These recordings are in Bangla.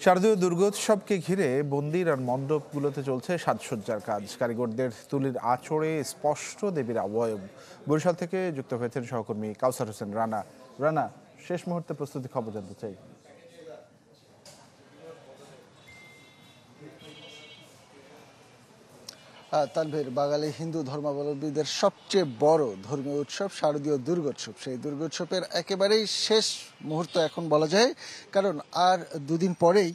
শারদীয় দুর্গোৎসবকে ঘিরে মন্দির আর মণ্ডপগুলোতে চলছে সাজসজ্জার কাজ। কারিগরদের তুলির আঁচড়ে স্পষ্ট দেবীর অবয়ব। বরিশাল থেকে যুক্ত হয়েছেন সহকর্মী কাউসার হোসেন রানা। রানা, শেষ মুহূর্তে প্রস্তুতি খবর জানতে চাই। তানভীর, বাঙালি হিন্দু ধর্মাবলম্বীদের সবচেয়ে বড় ধর্মীয় উৎসব শারদীয় দুর্গোৎসব। সেই দুর্গোৎসবের একেবারেই শেষ মুহূর্ত এখন বলা যায়, কারণ আর দুদিন পরেই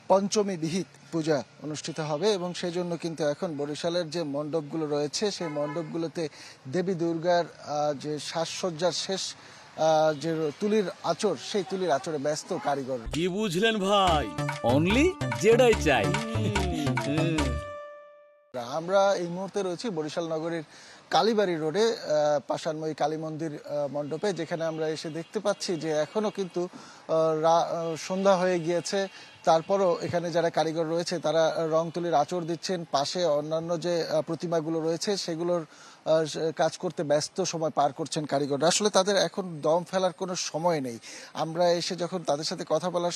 পঞ্চমী বিহিত পূজা অনুষ্ঠিত হবে এবং সেই জন্য কিন্তু এখন বরিশালের যে মণ্ডপগুলো রয়েছে সেই মণ্ডপগুলোতে দেবী দুর্গার যে সাজসজ্জার শেষ যে তুলির আঁচড়, সেই তুলির আঁচড়ে ব্যস্ত কারিগর। কি বুঝলেন ভাই? অনলি যেটাই চাই। আমরা এই মুহূর্তে রয়েছি বরিশাল নগরীর কালীবাড়ি রোডে পাষাণময়ী কালী মন্দির মণ্ডপে, যেখানে আমরা এসে দেখতে পাচ্ছি যে এখনো কিন্তু সন্ধ্যা হয়ে গিয়েছে। তারপরও এখানে যারা কারিগর রয়েছে তারা রং তুলির আঁচড় দিচ্ছেন। পাশে অন্যান্য যে প্রতিমাগুলো রয়েছে সেগুলোর কাজ করতে ব্যস্ত সময় পার করছেন কারিগররা। আসলে তাদের এখন দম ফেলার কোনো সময় নেই। আমরা এসে যখন তাদের সাথে কথা বলার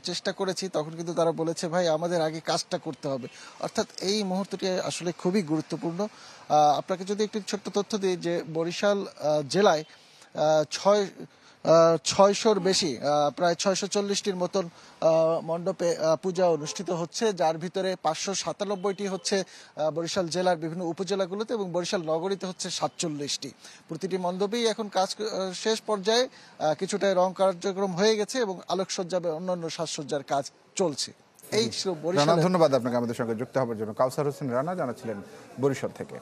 চেষ্টা করেছি তখন কিন্তু তারা বলেছে, ভাই আমাদের আগে কাজটা করতে হবে। অর্থাৎ এই মুহূর্তটি আসলে খুবই গুরুত্বপূর্ণ। আপনাকে যদি একটি ছোট্ট তথ্য দিই যে বরিশাল জেলায় 600-র বেশি, প্রায় 640টির মতন মণ্ডপে পূজা অনুষ্ঠিত হচ্ছে, যার ভিতরে 597টি হচ্ছে বরিশাল জেলার বিভিন্ন উপজেলাগুলোতে এবং বরিশাল নগরীতে হচ্ছে 47টি। প্রতিটি মণ্ডপেই এখন কাজ শেষ পর্যায়ে, কিছুটা রং কার্যক্রম হয়ে গেছে এবং আলোকসজ্জা বা অন্যান্য সাজসজ্জার কাজ চলছে। এই ছিল বরিশাল। ধন্যবাদ আপনাকে আমাদের সঙ্গে যুক্ত হওয়ার জন্য। কাউসার হোসেন রানা জানাচ্ছিলেন বরিশাল থেকে।